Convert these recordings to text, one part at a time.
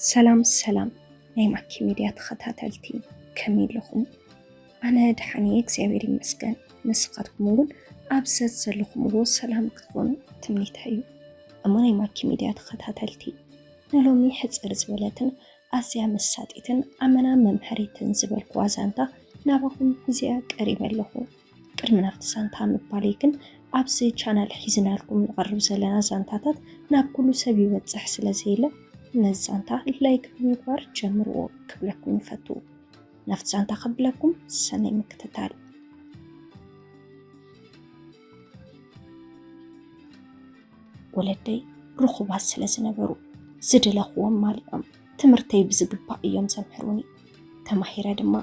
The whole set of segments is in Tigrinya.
سلام ናይ ማኪ ሚድያ ተኸታተልቲ ከመይ ኢለኹም? ኣነ ድሓኒ እግዚአብሔር ይመስገን። ንስኻትኩም እውን ኣብዘት ዘለኹምዎ ሰላም ክትኮኑ ትምኒተይ እዩ። እሞ ናይ ማኪ ሚድያ ተኸታተልቲ ንሎሚ ሕፅር ዝበለትን ኣዝያ መሳጢትን ኣመና መምሐሪትን ዝበልክዋ ዛንታ ናባኹም ሒዝያ ቀሪበ ኣለኹ። ቅድሚ ናብቲ ዛንታ ምባለይ ግን ኣብዚ ቻናል ሒዝናልኩም ንቐርብ ዘለና ዛንታታት ናብ ኩሉ ሰብ ይበፅሕ ስለዘይለ ነዛንታ ላይክ ብምግባር ጀምርዎ ክብለኩም ይፈቱ። ናብቲ ዛንታ ክብለኩም ሰናይ ምክትታል። ወለደይ ርኹባት ስለ ዝነበሩ ዝደለኽዎም ማሊኦም ትምህርተይ ብዝግባእ እዮም ዘምሕሩኒ። ተማሂረ ድማ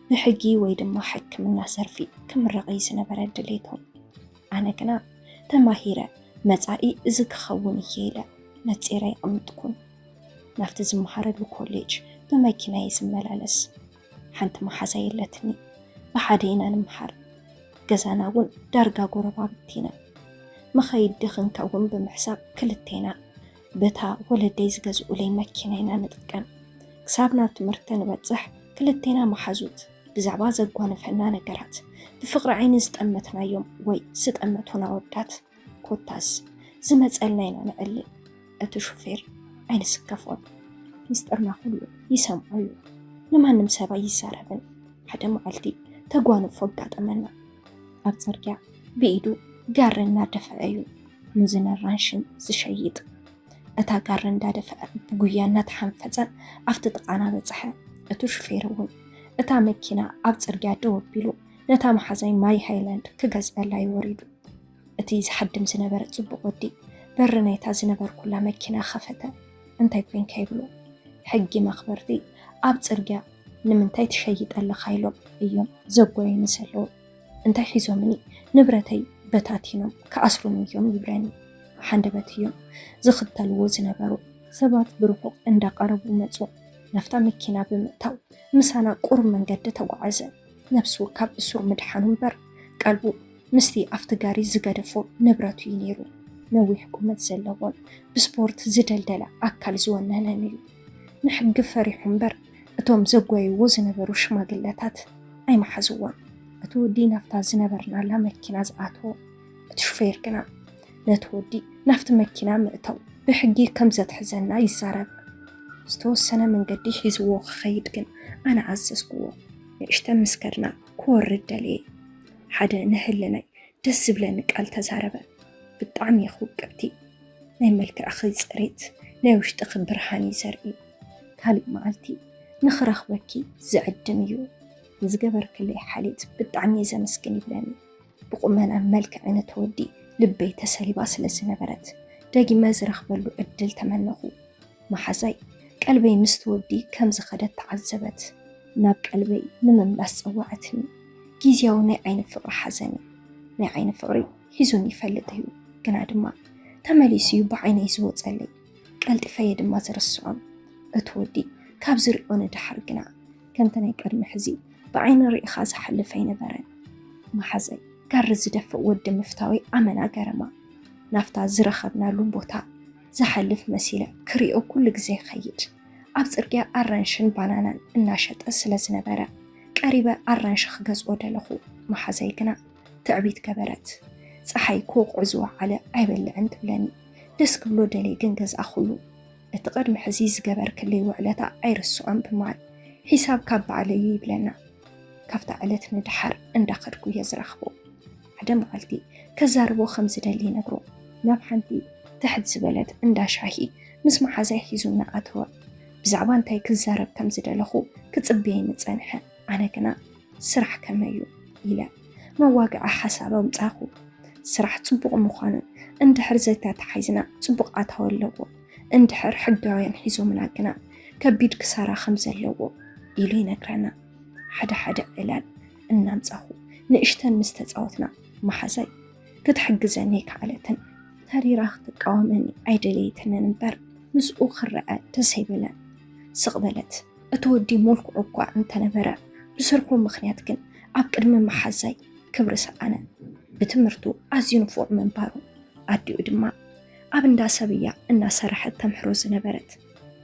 ብሕጊ ወይ ድማ ሕክምና ዘርፊ ክምረቐይ ዝነበረ ድሌቶም። ኣነ ግና ተማሂረ መጻኢ እዚ ክኸውን እየ ኢለ ነፂረ ይቕምጥኩን። ናፍቲ ዝመሃረሉ ኮሌጅ በመኪናይ ዝመላለስ ሓንቲ መሓዛ የለትኒ። ብሓደ ኢና ንምሓር ገዛና እውን ዳርጋ ጎረባብቲና መኸይድ ድኽንከውን ብምሕሳብ ክልቴና በታ ወለደይ ዝገዝኡለይ መኪና ኢና ንጥቀም። ክሳብ ናብ ትምህርቲ ንበፅሕ ክልቴና መሓዙት ብዛዕባ ዘጓነፈና ነገራት ብፍቕሪ ዓይኒ ዝጠመትናዮም ወይ ዝጠመቱና ወዳት ኮታስ ዝመፀልና ኢና ንዕልል። እቲ ሹፌር ኣይንስከፎን ሚስጥርና ሁሉ ይሰምዑ እዩ። ንማንም ሰብ ኣይዛረብን። ሓደ መዓልቲ ተጓንፎ ኣጋጠመና። ኣብ ፅርግያ ብኢዱ ጋሪ እናደፍአ እዩ ንዝነራንሽን ዝሸይጥ። እታ ጋሪ እንዳደፍአ ብጉያ እናተሓንፈፀ ኣብቲ ጥቃና በፅሐ። እቲ ሹፌር እውን እታ መኪና ኣብ ፅርግያ ደው ኣቢሉ ነታ መሓዛይ ማይ ሃይላንድ ክገዝአላ ይወሪዱ። እቲ ዝሓድም ዝነበረ ፅቡቕ ወዲ በሪ ናይታ ዝነበርኩላ መኪና ኸፈተ። እንታይ ኮንካ ይብሎ። ሕጊ መኽበርቲ ኣብ ፅርግያ ንምንታይ ትሸይጠለኻ ኢሎም እዮም ዘጓይኑ ዘለዉ። እንታይ ሒዞምኒ ንብረተይ በታቲኖም ከኣስሩን እዮም ይብለኒ። ሓንደበት እዮም ዝኽተልዎ ዝነበሩ ሰባት ብርሑቕ እንዳቀረቡ መፁ። ናፍታ መኪና ብምእታው ምሳና ቁሩብ መንገዲ ተጓዓዘ። ነብሱ ካብ እሱር ምድሓኑ እምበር ቀልቡ ምስቲ ኣብቲ ጋሪ ዝገደፎ ንብረቱ እዩ ነይሩ። ነዊሕ ቁመት ዘለዎን ብስፖርት ዝደልደለ ኣካል ዝወነነን እዩ። ንሕጊ ፈሪሑ እምበር እቶም ዘጓይዎ ዝነበሩ ሽማግለታት ኣይመሓዝዎን። እቲ ወዲ ናፍታ ዝነበርናላ መኪና ዝኣተዎ። እቲ ሹፌር ግና ነቲ ወዲ ናፍቲ መኪና ምእተው ብሕጊ ከም ዘትሕዘና ይዛረብ። ዝተወሰነ መንገዲ ሒዝዎ ክኸይድ ግን ኣነ ኣዘዝክዎ። ንእሽተን ምስከድና ክወርድ ደልየ። ሓደ ንህልናይ ደስ ዝብለኒ ቃል ተዛረበ። ብጣዕሚ የኽውቅብቲ ናይ መልክዕኺ ፅሬት ናይ ውሽጢኺ ብርሃን ዘርኢ ካልእ መዓልቲ ንኽረኽበኪ ዝዕድም እዩ ዝገበርክለይ ሓሊት ብጣዕሚ ዘመስግን ይብለኒ። ብቁመና መልክዕን ተወዲ ልበይ ተሰሊባ ስለ ዝነበረት ደጊመ ዝረኽበሉ ዕድል ተመነኹ። መሓዛይ ቀልበይ ምስ ትወዲ ከም ዝኸደት ተዓዘበት። ናብ ቀልበይ ንምምላስ ፀዋዕትኒ። ጊዜያዊ ናይ ዓይኒ ፍቕሪ ሓዘኒ። ናይ ዓይኒ ፍቕሪ ሒዙን ይፈልጥ እዩ ግና ድማ ተመሊሱ እዩ ብዓይነይ ዝወፀለይ። ቀልጢፈየ ድማ ዝርስዖም። እቲ ወዲ ካብ ዝሪኦ ንድሓር ግና ከምቲ ናይ ቀድሚ ሕዚ ብዓይኒ ርኢኻ ዝሓልፈ ኣይነበረን። መሓዘይ ጋሪ ዝደፍእ ወዲ ምፍታወይ ኣመና ገረማ። ናፍታ ዝረኸብናሉ ቦታ ዝሓልፍ መሲለ ክሪኦ ኩሉ ግዜ ይኸይድ። ኣብ ፅርግያ ኣራንሽን ባናናን እናሸጠ ስለ ዝነበረ ቀሪበ ኣራንሽ ክገዝኦ ደለኹ። መሓዘይ ግና ትዕቢት ገበረት። ፀሓይ ክውቅዑ ዝወዓለ ኣይበልዕን ትብለኒ። ደስ ክብሎ ደለይ ግን ገዝኣ ኩሉ። እቲ ቅድሚ ሕዚ ዝገበርክለይ ውዕለታ ኣይርስዖን ብማል ሒሳብ ካብ በዓለዩ ይብለና። ካብታ ዕለት ንድሓር እንዳኸድኩ እየ ዝረኽቦ። ሓደ መዓልቲ ከዛርቦ ከም ዝደሊ ነግሮ። ናብ ሓንቲ ትሕት ዝበለት እንዳሻሂ ምስ መሓዛይ ሒዙና ኣተወ። ብዛዕባ እንታይ ክዛረብ ከም ዝደለኹ ክፅበየ ንፀንሐ። ኣነ ግና ስራሕ ከመዩ ኢለ መዋግዓ ሓሳብ ኣውፃኹ። ስራሕ ፅቡቕ ምዃኑን እንድሕር ዘይታ ተሓይዝና ፅቡቕ ኣታዊ ኣለዎ፣ እንድሕር ሕጋውያን ሒዞምና ግና ከቢድ ክሳራ ከም ዘለዎ ኢሉ ይነግረና። ሓደ ሓደ ዕላል እናምፃኹ ንእሽተን ምስ ተፃወትና መሓዛይ ክትሕግዘኒ ከኣለትን ተሪራ ክትቃወመኒ ኣይደለይትንን እምበር ምስኡ ክረአ ደስ ኣይበለን። ስቕበለት። እቲ ወዲ መልክዑ እኳ እንተነበረ ብስርሑ ምኽንያት ግን ኣብ ቅድሚ መሓዛይ ክብሪ ሰኣነ። ብትምህርቱ ኣዝዩ ንፉዕ ምንባሩ ኣዲኡ ድማ ኣብ እንዳሰብያ እናሰርሐት ተምሕሮ ዝነበረት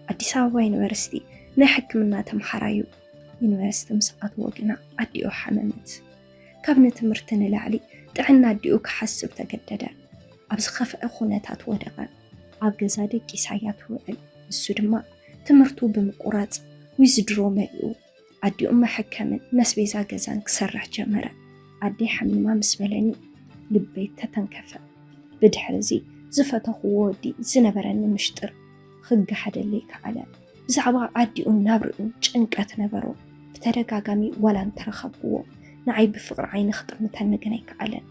ኣዲስ ኣበባ ዩኒቨርሲቲ ናይ ሕክምና ተምሃራዩ ዩኒቨርሲቲ ምስኣት ወግና ኣዲኡ ሓመመት ካብ ንትምህርቲ ንላዕሊ ጥዕና ኣዲኡ ክሓስብ ተገደደ ኣብ ዝኸፍአ ኩነታት ወደቐ ኣብ ገዛ ደቂ ሳያ ትውዕል እሱ ድማ ትምህርቱ ብምቁራጽ ዊዝድሮ መሪኡ ኣዲኡ መሐከምን መስቤዛ ገዛን ክሰርሕ ጀመረ ኣዲ ሓሚማ ምስ በለኒ ልበይ ተተንከፈ ብድሕሪዚ ዝፈተኽዎ ወዲ ዝነበረኒ ምሽጥር ክገሓደለይ ከዓለ ብዛዕባ ኣዲኡ ናብርኡ ጭንቀት ነበሮ ብተደጋጋሚ ዋላ እንተረኸብክዎ ንዓይ ብፍቕሪ ዓይኒ ክጥምተኒ ግን ኣይከኣለን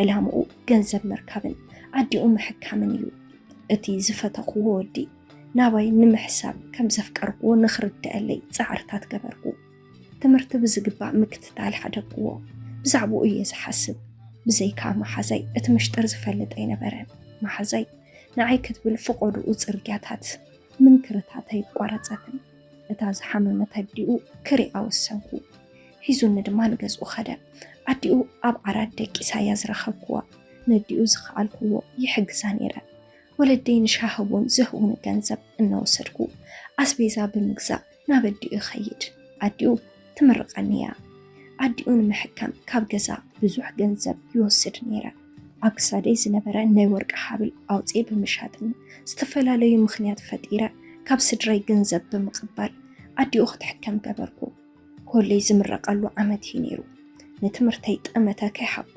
ዕላምኡ ገንዘብ መርካብን ኣዲኡ ምሕካምን እዩ እቲ ዝፈተኽዎ ወዲ ናባይ ንምሕሳብ ከም ዘፍቀርክዎ ንኽርድአለይ ፃዕርታት ገበርኩ ትምህርቲ ብዝግባእ ምክትታል ሓደግዎ ብዛዕባኡ እየ ዝሓስብ ብዘይካ መሓዛይ እቲ ምሽጥር ዝፈልጥ ኣይነበረን መሓዛይ ንዓይ ክትብል ፍቆድኡ ፅርግያታት ምንክርታት ኣይቋረፀትን እታ ዝሓመመት ኣዲኡ ክሪኣ ወሰንኩ ሒዙኒ ድማ ንገዝኡ ኸደ ኣዲኡ ኣብ ዓራት ደቂ ሳያ ዝረኸብክዋ ነዲኡ ዝኸኣልክዎ ይሕግዛ ነይረ ወለደይ ንሻህቡን ዝህቡን ገንዘብ እናወሰድኩ ኣስቤዛ ብምግዛእ ናብ ኣዲኡ ይኸይድ ኣዲኡ ትምርቐኒያ ኣዲኡ ንምሕካም ካብ ገዛ ብዙሕ ገንዘብ ይወስድ ነይረ ኣብ ክሳደይ ዝነበረ ናይ ወርቂ ሃብል ኣውፅኤ ብምሻጥን ዝተፈላለዩ ምኽንያት ፈጢረ ካብ ስድራይ ገንዘብ ብምቕባል ኣዲኡ ክትሕከም ገበርኩ ኮለይ ዝምረቐሉ ዓመት እዩ ነይሩ ንትምህርተይ ጠመተ ከይሓቁ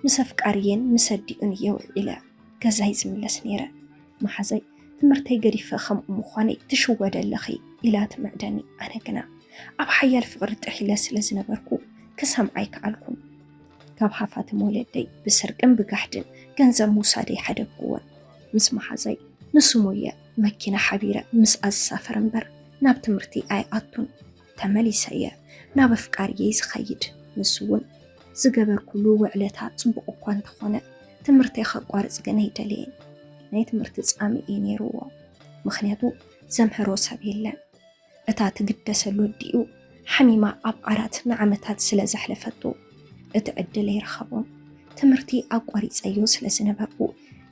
ምስ ኣፍቃርየን ምስ ኣዲኡን የውዒለ ገዛይ ዝምለስ ነይረ መሓዘይ ትምህርተይ ገዲፈ ከምኡ ምዃነይ ትሽወደለኺ ኢላ ትምዕደኒ ኣነ ግና ኣብ ሓያል ፍቕሪ ጥሒለ ስለ ዝነበርኩ ክሰምዓይ ከኣልኩን ካብ ሓፋትም ወለደይ ብስርቅን ብጋሕድን ገንዘብ ምውሳደይ ሓደግክዎን ምስ መሓዘይ ንስሙየ መኪና ሓቢረ ምስ ኣዝሳፈር እምበር ናብ ትምህርቲ ኣይኣቱን ተመሊሰየ ናብ ኣፍቃርየይ ዝኸይድ ንስውን ዝገበርኩሉ ውዕለታ ጽቡቕ እኳ እንተኾነ ትምህርተይ ከቋርፅ ግን ኣይደልየን ናይ ትምህርቲ ጻምኢ ነይርዎ ምኽንያቱ ዘምሕሮ ሰብ የለን እታ ትግደሰሉ ኣዲኡ ሓሚማ ኣብ ዓራት ንዓመታት ስለ ዘሕለፈቶ እቲ ዕድል ኣይረኸቦን ትምህርቲ ኣቋሪፀዮ ስለ ዝነበርኩ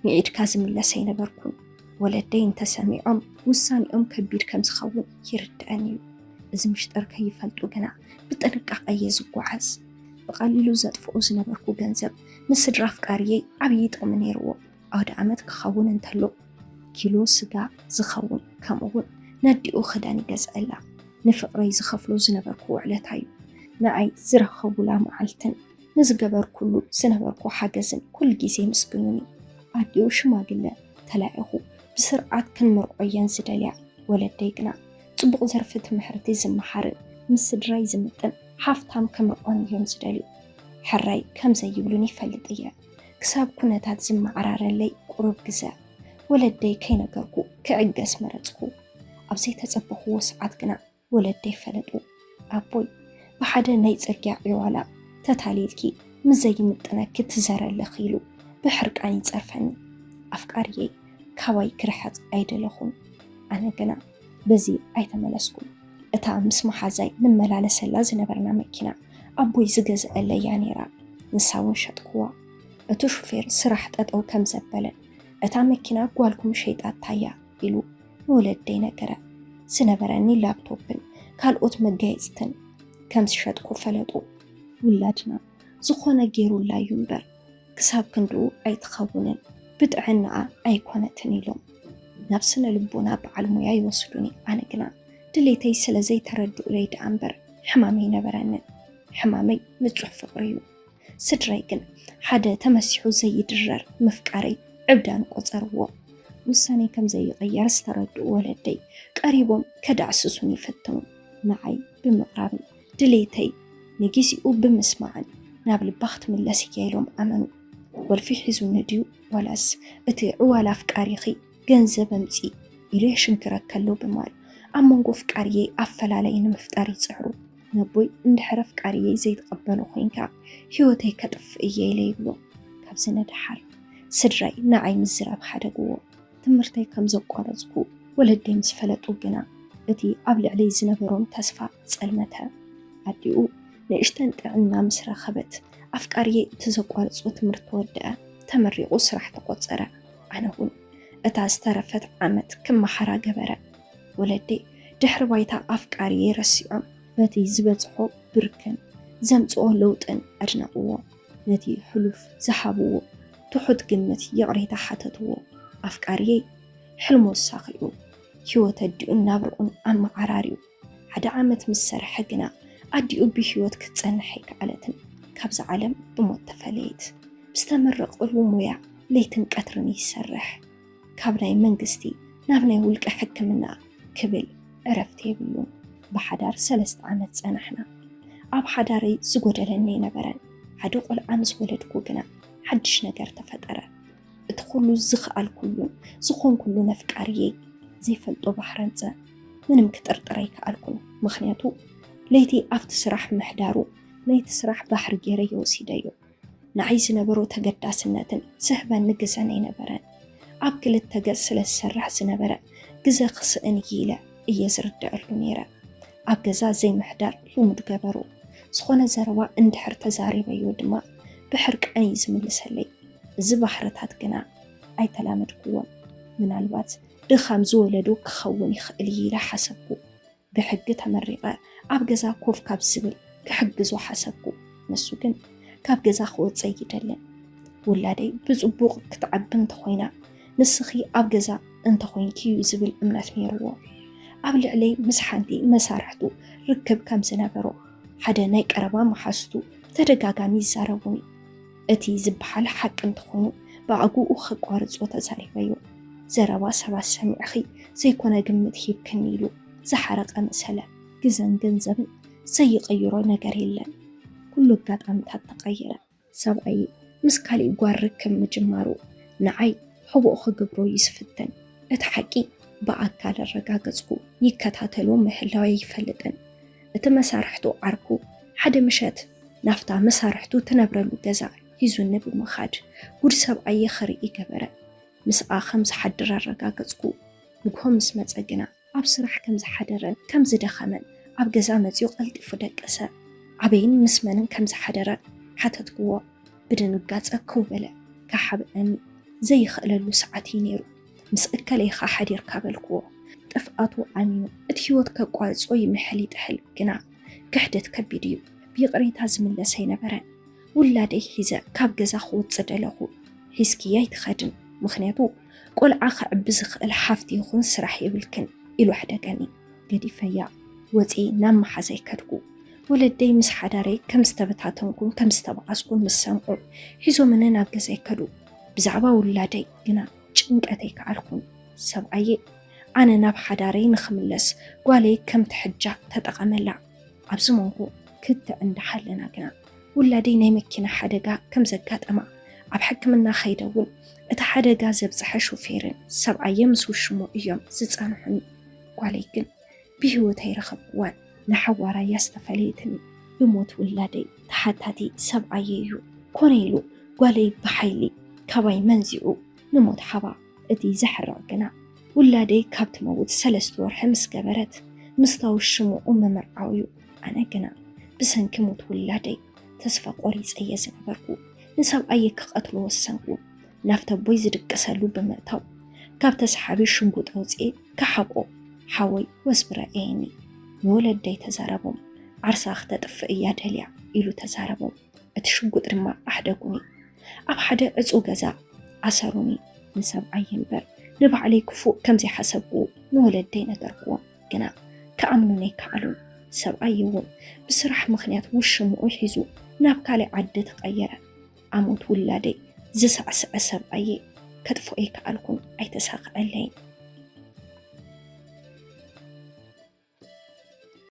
ንዒድካ ዝምለሰ ኣይነበርኩን ወለደይ እንተሰሚዖም ውሳኒኦም ከቢድ ከም ዝኸውን ይርድአን እዩ እዚ ምሽጥር ከይፈልጡ ግና ብጥንቃቐ እየ ዝጓዓዝ ብቐሊሉ ዘጥፍኦ ዝነበርኩ ገንዘብ ንስድራ ኣፍቃርየይ ዓብዪ ጥቕሚ ነይርዎ ኣውደ ዓመት ክኸውን እንተሎ ኪሎ ስጋ ዝኸውን ከምኡውን ነዲኡ ክዳን ይገዝአላ ንፍቕረይ ዝኸፍሎ ዝነበርኩ ውዕለታ እዩ ንዓይ ዝረኸቡላ መዓልትን ንዝገበርኩሉ ዝነበርኩ ሓገዝን ኩል ግዜ ምስግኑኒ ኣዲኡ ሽማግለ ተላኢኹ ብስርዓት ክንመርቆየን ዝደልያ ወለደይ ግና ጽቡቕ ዘርፊ ትምህርቲ ዝመሃርን ምስ ስድራይ ዝምጥን ሓፍታም ከምርቆን እዮም ዝደልዩ ሕራይ ከም ዘይብሉን ይፈልጥ እየ ክሳብ ኩነታት ዝመዓራረለይ ቁሩብ ግዜ ወለደይ ከይነገርኩ ክዕገስ መረፅኩ ኣብ ዘይተፀበኽዎ ሰዓት ግና ወለደይ ፈለጡ ኣቦይ ብሓደ ናይ ፅርግያ ዕዋላ ተታሊልኪ ምስ ዘይምጥነኪ ትዘረለኺ ኢሉ ብሕርቃን ይፀርፈኒ ኣፍቃርየይ ካባይ ክርሕቕ ኣይደለኹን ኣነ ግና በዚ ኣይተመለስኩም እታ ምስ መሓዛይ ንመላለሰላ ዝነበርና መኪና ኣቦይ ዝገዝአለያ ነይራ ንሳውን ሸጥክዋ እቲ ሹፌር ስራሕ ጠጠው ከም ዘበለን እታ መኪና ጓልኩም ሸይጣታያ ኢሉ ንወለደይ ነገረ ዝነበረኒ ላፕቶፕን ካልኦት መጋየፅትን ከም ዝሸጥኩ ፈለጡ ውላድና ዝኾነ ገይሩላ እዩ እምበር ክሳብ ክንድኡ ኣይትኸውንን ብጥዕናኣ ኣይኮነትን ኢሎም ናብ ስነ ልቦና በዓል ሞያ ይወስዱኒ ኣነ ግና ድሌተይ ስለ ዘይተረድኡለይ ደኣ እምበር ሕማመይ ነበረንን ሕማመይ ንጹሕ ፍቕሪ እዩ ስድራይ ግን ሓደ ተመሲሑ ዘይድረር ምፍቃረይ ዕብዳን ቆፀርዎ ውሳነይ ከም ዘይቕየር ዝተረድኡ ወለደይ ቀሪቦም ከዳዕስሱን ይፍትኑ ንዓይ ብምቕራብን ድሌተይ ንግዚኡ ብምስማዕን ናብ ልባ ክትምለስ እያ ኢሎም ኣመኑ ወልፊ ሒዙኒ ድዩ ወላስ እቲ ዕዋላ ኣፍቃሪኺ ገንዘብ ኣምፂ ኢሉ የሽግረከሎ ብማል ኣብ መንጎ ፍቃርየይ ኣፈላላይ ንምፍጣር ይፅዕሩ ነቦይ እንድሕረ ፍቃርየይ ዘይተቐበሉ ኮይንካ ህይወተይ ከጥፍእ እየ ኢለ ይብሎ ካብዚ ነድሓር ስድራይ ንዓይ ምዝራብ ሓደግዎ ትምህርተይ ከም ዘቋረፅኩ ወለደይ ምስ ፈለጡ ግና እቲ ኣብ ልዕለይ ዝነበሮም ተስፋ ጸልመተ ኣዲኡ ንእሽተን ጥዕና ምስ ረኸበት ኣፍቃርየይ እቲ ዘቋረፅዎ ትምህርቲ ወድአ ተመሪቑ ስራሕ ተቆፀረ ኣነ እውን እታ ዝተረፈት ዓመት ክመሓራ ገበረ ولدي دحر بايتا أفكاري رسيعم بتي زبطحو بركن زمصو لوطن أجنقوه نتي حلوف زحابوه تحط قمت يقريتا حتتوه أفكاري حلمو الساقيو هيوت الدئو نابرؤن أما عراريو حدا عامت مسر حقنا أدئو بهيوت كتسنحي كعالتن كابز عالم بموت تفليت بستمرق قلو مويا ليتن كترني يسرح كابناي منقستي نابناي ولك حكمنا كبل عرفتي بلون بحدار 3 عامت سنحنا أب حداري زقودلني نبرن حدو قل أمس ولدكو قنا حدش نقر تفترة ادخلوا الزخال كلون زخون كلون أفكاريي زي فلطو بحرنزا منم كترطريك ألكم مخنياتو ليتي أفت سراح محدارو ليت سراح بحر جيري وسيدايو نعيس نبرو تقدع سنة سهبا نقزاني نبران أبكل التقس للسرح سنبرا قزا خصئن ييلا إيزرد أرلونيرا أبقزا زي محدار لومد قبرو سخونا زروا اندحر تزاري بيودما بحرك أنيز من لسالي زبحر تاتقنا أي تلامد قوان من الوات دخام زولدو كخون يخلي حسبكو بحق تمرقة أبقزا كوف كاب سبل كحقزو حسبكو نسوكن كاب جزا خوت زيدلن ولادي بزبوق كتعبن تخوينا نسخي أبجزا أنت خوين كيو زبل أمنات ميروا قبل علي مسحانتي مسارحتو ركب كم سنة برو حدا نايك أربا محاستو تدقاقامي زاربوني أتي زبحال حق أنت خوينو باقو أخق وارز وتزاري بيو زروا سبا سمعخي سيكونا قمت هيب كنيلو زحرق أمسهلا جزن جنزبن سيقيرو نقريلن كله قد أمتها تغيره سبعي مسكالي قوار كم مجمارو نعي حبو أخو قبرو يسفتن اتحكي بأكال الرقاقزكو يكتاتلو محلاوي يفلتن اتمسارحتو عركو حدا مشات نافتا مسارحتو تنبرلو جزا يزو النبي مخاج قد سبعي خريقي قبرا مسقا 5 حدر الرقاقزكو نقهم مسمت أقنا أبصرح كمز حدرن كمز دخمن أب جزا مزيو قلت فدك أسا عبين مسمن كمز حدرن حتى تقوى بدن قاز أكو بلا كحب أني زي خلالو ساعتي نيرو مسأكا ليخا حد يركب القوى تفقاتو عمينو اتهيوت كقواز وي محلي تحل قنا كحدت كبيديو بيقري تازم اللسين بران ولا دي حيزا كاب جزا خوت صدلخو حيسكي يتخدم مخنياتو قول عاخ عبزخ الحافتي يخون سرح يبلكن إلو حدا قاني قدي فيا وزي نام حزي كدقو ولدي مس حداري كم استبتاتنكم كم استبعاسكم مسامعو حيزو مننا بقزي كدو بزعبا ولادي قنا جنقاتي كعالكم سبعي أنا ناب حداري نخملس قوالي كم تحجع تتقاملا عبزمونكو كنت عند حالنا قنا ولادي نيمكينا حدقا كم زقات أما عب حكمنا خيدون اتحدقا زبزح شوفيرن سبعي مسو الشمو إيام زتانحني قواليكن بهوتي رخبوان نحوارا يستفليتني بموت ولادي تحتاتي سبعييو كونيلو قوالي بحيلي كواي منزيو نموت حبا ادي زحر قنا ولادي كابت موت 3 ور حمس قبرت مستاو الشمو مرعاويو أنا قنا بسن كموت ولادي تسفى قوريس أيزن بركو نساب أيك قتلو والسنقو نافتا بويز دقسالو بمأتاو كابت سحابي شنقوت أوزئي كحبو حاوي واسبرا ايني يولد دي تزاربهم عرسا اختت فئياد هليا إلو تزاربهم اتشنقوت رما أحدقوني أب حدا ازو غزا أساروني نساب عين بر نبع علي كفو كمزي حسبقو نولد دي نقرقوا قنا كأمنوني كعلون ساب عيون بسرح مخنيات وشمو ويحيزو نابكالي عدت غيرا عموت ولادي زسع سأساب عيه كتفو اي كعلكم اي تساق علين